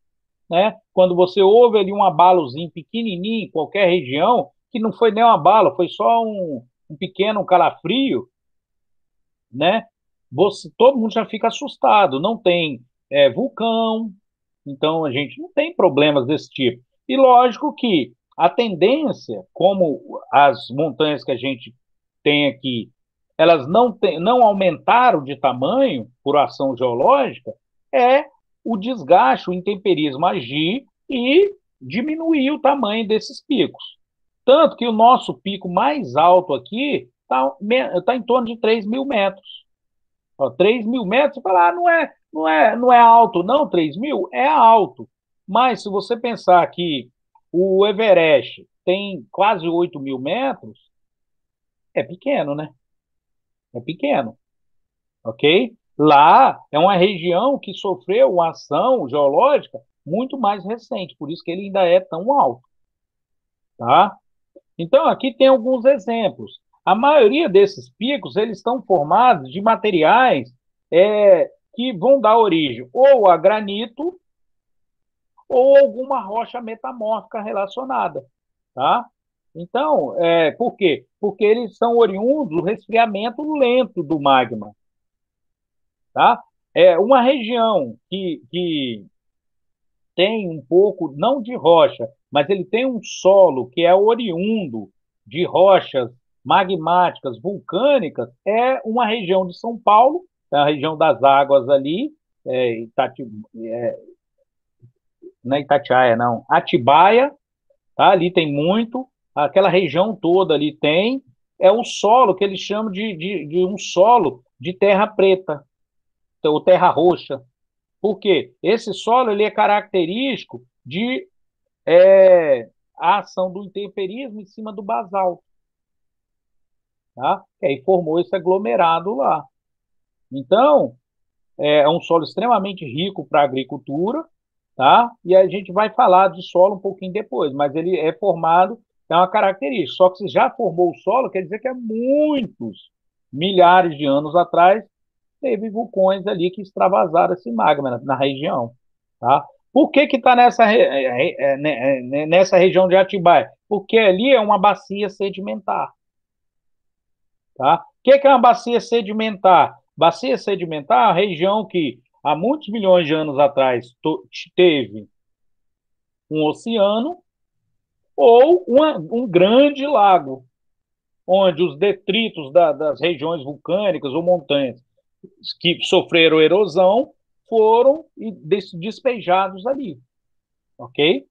né? Quando você ouve ali um abalozinho pequenininho em qualquer região, que não foi nem um abalo, foi só um pequeno calafrio, né? Todo mundo já fica assustado. Não tem vulcão, então a gente não tem problemas desse tipo. E lógico que a tendência, como as montanhas que a gente tem aqui, elas não aumentaram de tamanho por ação geológica, é o desgaste, o intemperismo agir e diminuir o tamanho desses picos. Tanto que o nosso pico mais alto aqui está em torno de 3.000 metros. 3.000 metros, você fala, não é alto, não, 3.000 é alto. Mas se você pensar que o Everest tem quase 8.000 metros, é pequeno, né? É pequeno, ok? Lá é uma região que sofreu uma ação geológica muito mais recente, por isso que ele ainda é tão alto, tá? Então, aqui tem alguns exemplos. A maioria desses picos, eles estão formados de materiais que vão dar origem ou a granito ou alguma rocha metamórfica relacionada, tá? Então, por quê? Porque eles são oriundos do resfriamento lento do magma, tá? É uma região que tem um pouco, não de rocha, mas ele tem um solo que é oriundo de rochas magmáticas, vulcânicas, é uma região de São Paulo, é a região das águas ali, não é Itatiaia, não, Atibaia, tá? Ali tem muito, aquela região toda ali tem, é o solo que eles chamam de um solo de terra preta, ou terra roxa. Por quê? Esse solo ele é característico de a ação do intemperismo em cima do basalto. Tá? E aí formou esse aglomerado lá. Então, é um solo extremamente rico para a agricultura, tá? E a gente vai falar de solo um pouquinho depois, mas ele é formado, é uma característica. Só que se já formou o solo, quer dizer que há muitos milhares de anos atrás teve vulcões ali que extravasaram esse magma na região, tá? Por que está nessa região de Atibaia? Porque ali é uma bacia sedimentar, tá? O que é uma bacia sedimentar? Bacia sedimentar é uma região que há muitos milhões de anos atrás teve um oceano ou um grande lago, onde os detritos das regiões vulcânicas ou montanhas que sofreram erosão foram despejados ali, ok?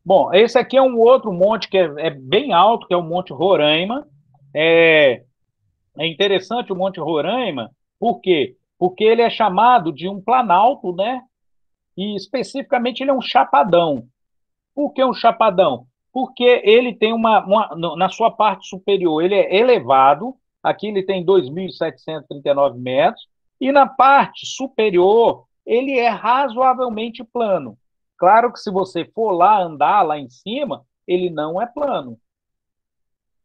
Bom, esse aqui é um outro monte que é bem alto, que é o Monte Roraima. É interessante o Monte Roraima, por quê? Porque ele é chamado de um planalto, né? E especificamente ele é um chapadão. Por que um chapadão? Porque ele tem na sua parte superior, ele é elevado, aqui ele tem 2.739 metros, e na parte superior, ele é razoavelmente plano. Claro que se você for lá andar lá em cima, ele não é plano,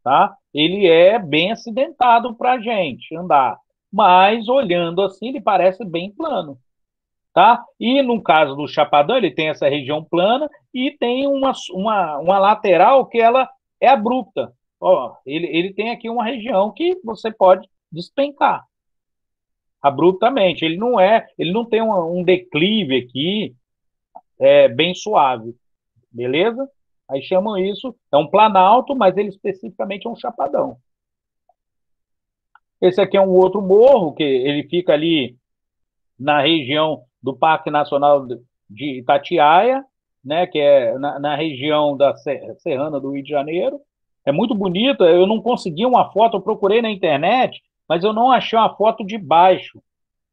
tá? Ele é bem acidentado para a gente andar, mas olhando assim, ele parece bem plano. Tá? E no caso do Chapadão, ele tem essa região plana e tem uma lateral que ela é abrupta. Ó, ele tem aqui uma região que você pode despencar abruptamente. Ele não tem um declive aqui bem suave, beleza? Aí chamam isso, é um planalto, mas ele especificamente é um chapadão. Esse aqui é um outro morro, que ele fica ali na região do Parque Nacional de Itatiaia, né, que é na região da Serrana do Rio de Janeiro. É muito bonito, eu não consegui uma foto, eu procurei na internet, mas eu não achei uma foto de baixo,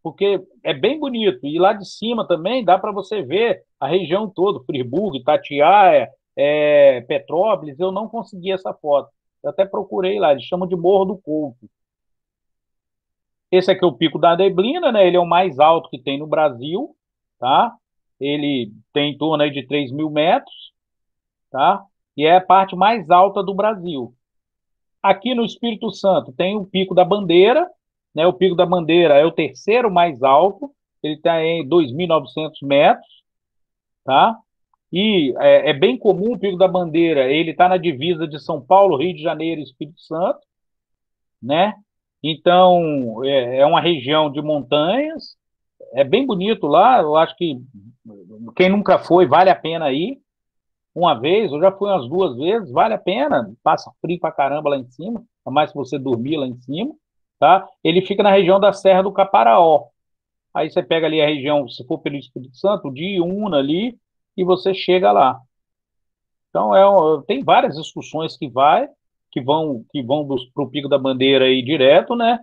porque é bem bonito. E lá de cima também dá para você ver a região toda, Friburgo, Itatiaia, Petrópolis, eu não consegui essa foto. Eu até procurei lá, eles chamam de Morro do Couto. Esse aqui é o Pico da Neblina, né? Ele é o mais alto que tem no Brasil, tá? Ele tem em torno aí de 3.000 metros, tá? E é a parte mais alta do Brasil. Aqui no Espírito Santo tem o Pico da Bandeira, né? O Pico da Bandeira é o terceiro mais alto, ele está em 2.900 metros, tá? E é bem comum o Pico da Bandeira, ele está na divisa de São Paulo, Rio de Janeiro e Espírito Santo, né? Então, é uma região de montanhas, é bem bonito lá, eu acho que quem nunca foi, vale a pena ir. Uma vez, eu já fui umas 2 vezes, vale a pena, passa frio pra caramba lá em cima, a mais se você dormir lá em cima, tá? Ele fica na região da Serra do Caparaó. Aí você pega ali a região, se for pelo Espírito Santo, de Iuna ali, e você chega lá. Então, tem várias excursões que vão para o Pico da Bandeira aí direto, né?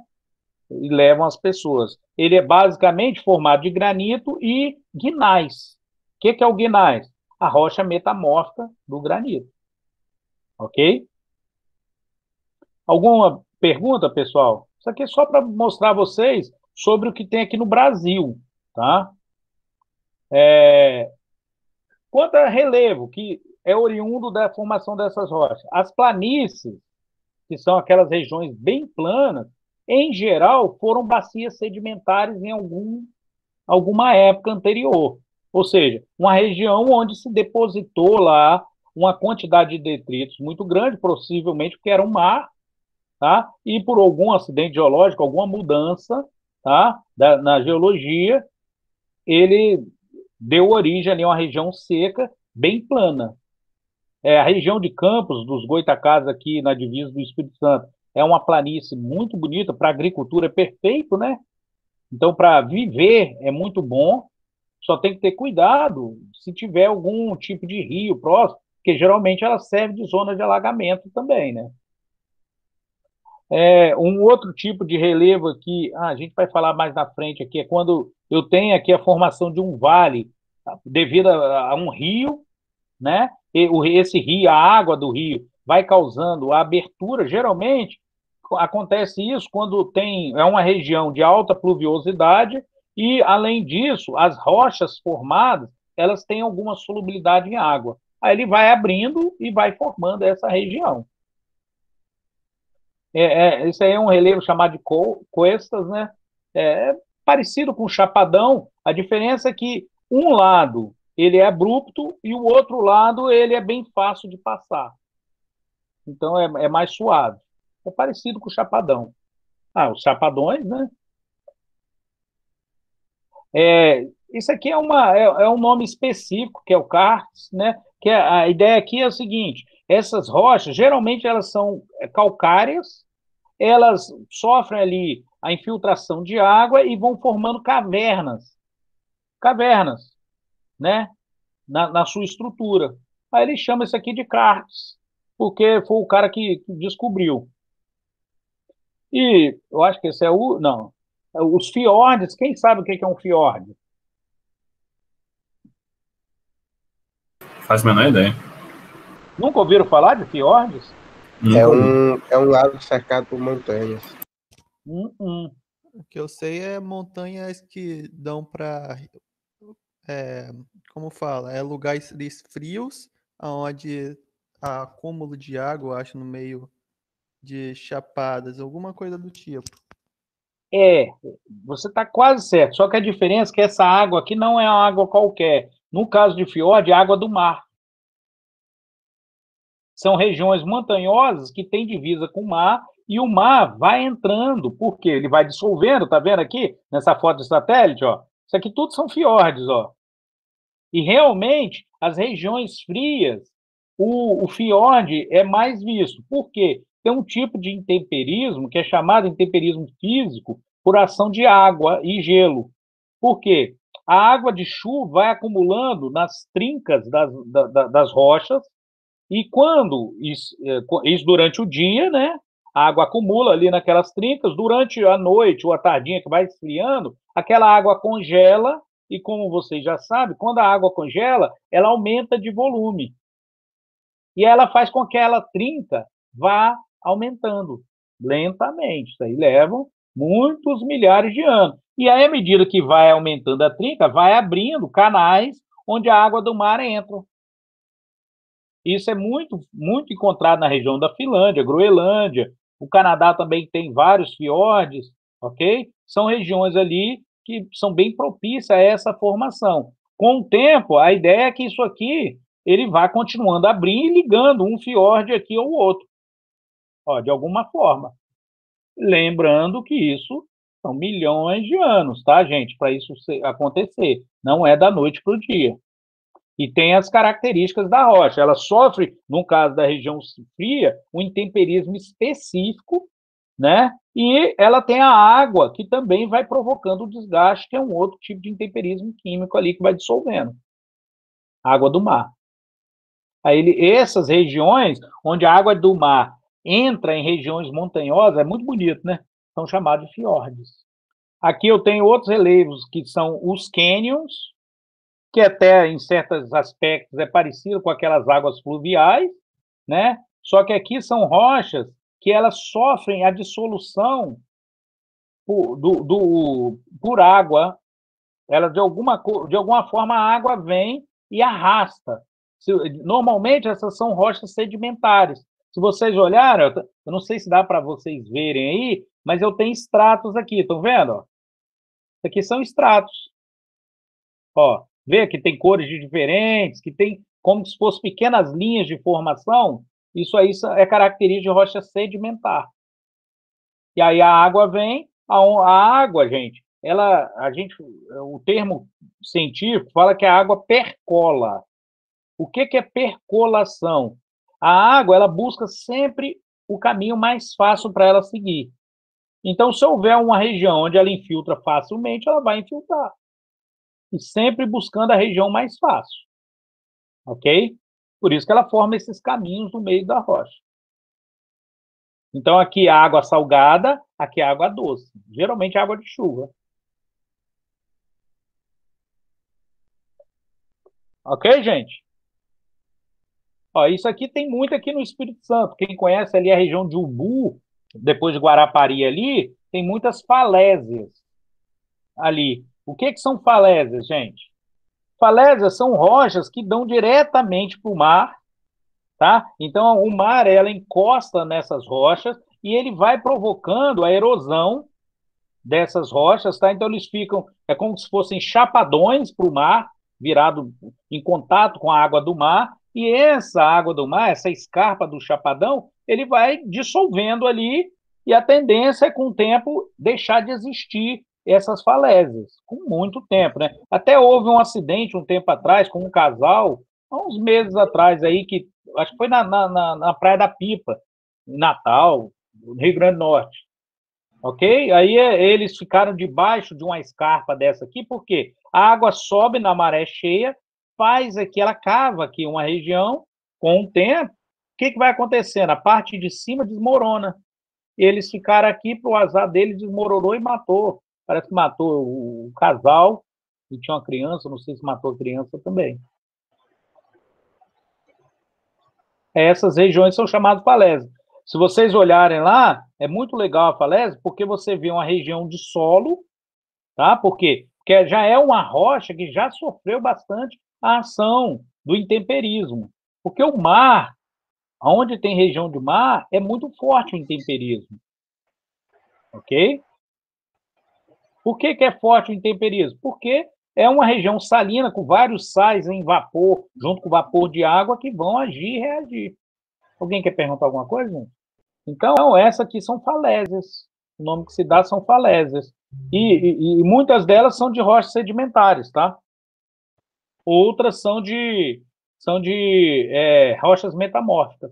E levam as pessoas. Ele é basicamente formado de granito e guinais. O que é o guinais? A rocha metamórfica do granito. Ok? Alguma pergunta, pessoal? Isso aqui é só para mostrar a vocês sobre o que tem aqui no Brasil, tá? Quanto a relevo, que é oriundo da formação dessas rochas, as planícies, que são aquelas regiões bem planas, em geral, foram bacias sedimentares em alguma época anterior. Ou seja, uma região onde se depositou lá uma quantidade de detritos muito grande, possivelmente porque era um mar, tá? E por algum acidente geológico, alguma mudança, tá? Na geologia, ele deu origem ali a uma região seca, bem plana. A região de Campos, dos Goitacazes, aqui na divisa do Espírito Santo, é uma planície muito bonita, para agricultura é perfeito, né? Então, para viver é muito bom, só tem que ter cuidado se tiver algum tipo de rio próximo, porque geralmente ela serve de zona de alagamento também, né? Um outro tipo de relevo aqui, a gente vai falar mais na frente aqui, é quando eu tenho aqui a formação de um vale devido a um rio, né? Esse rio, a água do rio, vai causando a abertura. Geralmente acontece isso quando é uma região de alta pluviosidade e, além disso, as rochas formadas, elas têm alguma solubilidade em água. Aí ele vai abrindo e vai formando essa região. Esse aí é um relevo chamado de cuestas, né? É parecido com o Chapadão. A diferença é que um lado ele é abrupto e o outro lado ele é bem fácil de passar. Então é mais suave. É parecido com o Chapadão. Os Chapadões, né? Isso aqui é um nome específico, que é o karst, né? Que a ideia aqui é o seguinte: essas rochas, geralmente elas são calcárias, elas sofrem ali a infiltração de água e vão formando cavernas, né? Na sua estrutura. Aí ele chama isso aqui de karst, porque foi o cara que descobriu. E eu acho que esse não. Os fiordes, quem sabe o que é um fiord? Faz a menor ideia. Nunca ouviram falar de fiordes? É um lago cercado por montanhas. O que eu sei é montanhas que dão para, como fala, lugares frios, onde há acúmulo de água, acho, no meio de chapadas, alguma coisa do tipo. Você está quase certo, só que a diferença é que essa água aqui não é uma água qualquer. No caso de fiord, é água do mar. São regiões montanhosas que têm divisa com o mar, e o mar vai entrando, porque ele vai dissolvendo, tá vendo aqui, nessa foto de satélite, ó? Isso aqui tudo são fiordes, ó. E realmente, as regiões frias, o fiord é mais visto. Por quê? Tem um tipo de intemperismo que é chamado intemperismo físico por ação de água e gelo. Por quê? A água de chuva vai acumulando nas trincas das rochas, e quando isso durante o dia, né? A água acumula ali naquelas trincas, durante a noite ou a tardinha que vai esfriando, aquela água congela, e como vocês já sabem, quando a água congela, ela aumenta de volume. E ela faz com que aquela trinca vá aumentando lentamente. Isso aí leva muitos milhares de anos. E aí, à medida que vai aumentando a trinca, vai abrindo canais onde a água do mar entra. Isso é muito, muito encontrado na região da Finlândia, Groenlândia. O Canadá também tem vários fiordes, ok? São regiões ali que são bem propícias a essa formação. Com o tempo, a ideia é que isso aqui ele vai continuando abrindo e ligando um fiord aqui ao outro, de alguma forma. Lembrando que isso são milhões de anos, tá, gente, para isso acontecer. Não é da noite para o dia. E tem as características da rocha. Ela sofre, no caso da região fria, um intemperismo específico, né? E ela tem a água, que também vai provocando o desgaste, que é um outro tipo de intemperismo químico ali que vai dissolvendo. Água do mar. Aí, essas regiões onde a água do mar entra em regiões montanhosas, é muito bonito, né? São chamados de fiordes. Aqui eu tenho outros relevos, que são os cânions, que até em certos aspectos é parecido com aquelas águas fluviais, né? Só que aqui são rochas que elas sofrem a dissolução por água. Ela, de alguma forma, a água vem e arrasta. Normalmente, essas são rochas sedimentares. Se vocês olharem, eu não sei se dá para vocês verem aí, mas eu tenho estratos aqui, estão vendo? Isso aqui são estratos. Ó, vê que tem cores diferentes, que tem como se fossem pequenas linhas de formação. Isso aí é característica de rocha sedimentar. E aí a água vem, a água, gente, o termo científico fala que a água percola. O que é percolação? A água, ela busca sempre o caminho mais fácil para ela seguir. Então, se houver uma região onde ela infiltra facilmente, ela vai infiltrar. E sempre buscando a região mais fácil. Ok? Por isso que ela forma esses caminhos no meio da rocha. Então, aqui a água salgada, aqui a água doce. Geralmente água de chuva. Ok, gente? Ó, isso aqui tem muito aqui no Espírito Santo. Quem conhece ali a região de Ubu, depois de Guarapari ali, tem muitas falésias ali. O que são falésias, gente? Falésias são rochas que dão diretamente para o mar, tá? Então, o mar, ela encosta nessas rochas e ele vai provocando a erosão dessas rochas, tá? Então, eles ficam, é como se fossem chapadões para o mar, virado em contato com a água do mar, e essa água do mar, essa escarpa do chapadão, ele vai dissolvendo ali, e a tendência é, com o tempo, deixar de existir essas falésias, com muito tempo, né? Até houve um acidente um tempo atrás com um casal, há uns meses atrás aí, que acho que foi na Praia da Pipa, em Natal, no Rio Grande do Norte. Ok? Aí eles ficaram debaixo de uma escarpa dessa aqui, porque a água sobe na maré cheia, faz aqui, ela cava aqui uma região, com o tempo, o que vai acontecendo? A parte de cima desmorona. Eles ficaram aqui, para o azar deles, desmoronou e matou. Parece que matou o casal, e tinha uma criança, não sei se matou a criança também. Essas regiões são chamadas falésias. Se vocês olharem lá, é muito legal a falésia, porque você vê uma região de solo, tá? Por quê? Porque já é uma rocha que já sofreu bastante a ação do intemperismo. Porque o mar, onde tem região de mar, é muito forte o intemperismo. Ok? Por que é forte o intemperismo? Porque é uma região salina com vários sais em vapor, junto com o vapor de água, que vão agir e reagir. Alguém quer perguntar alguma coisa, gente? Então, essas aqui são falésias. O nome que se dá são falésias. E muitas delas são de rochas sedimentares, tá? Outras são de rochas metamórficas.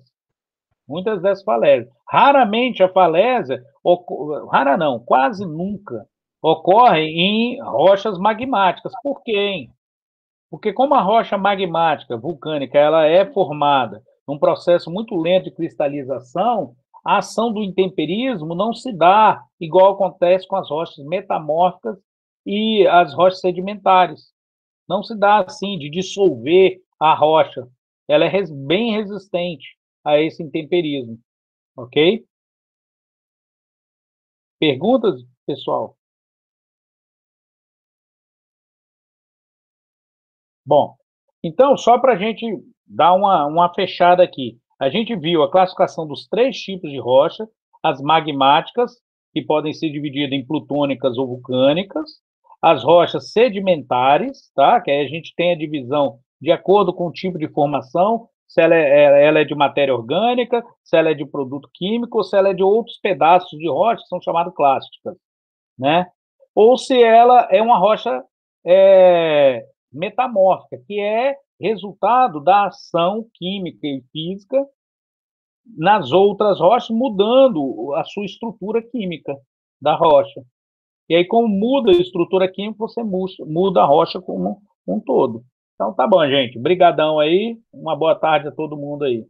Muitas dessas falésias. Raramente a falésia, rara não, quase nunca, ocorre em rochas magmáticas. Por quê, hein? Porque como a rocha magmática, vulcânica, ela é formada num processo muito lento de cristalização, a ação do intemperismo não se dá igual acontece com as rochas metamórficas e as rochas sedimentares. Não se dá assim, de dissolver a rocha. Ela é bem resistente a esse intemperismo. Ok? Perguntas, pessoal? Bom, então, só para a gente dar uma fechada aqui. A gente viu a classificação dos 3 tipos de rocha, as magmáticas, que podem ser divididas em plutônicas ou vulcânicas, as rochas sedimentares, tá? Que aí a gente tem a divisão de acordo com o tipo de formação, se ela é de matéria orgânica, se ela é de produto químico, ou se ela é de outros pedaços de rocha, que são chamados clásticas, né? Ou se ela é uma rocha metamórfica, que é resultado da ação química e física nas outras rochas, mudando a sua estrutura química da rocha. E aí, como muda a estrutura química, você muda a rocha como um todo. Então, tá bom, gente. Brigadão aí. Uma boa tarde a todo mundo aí.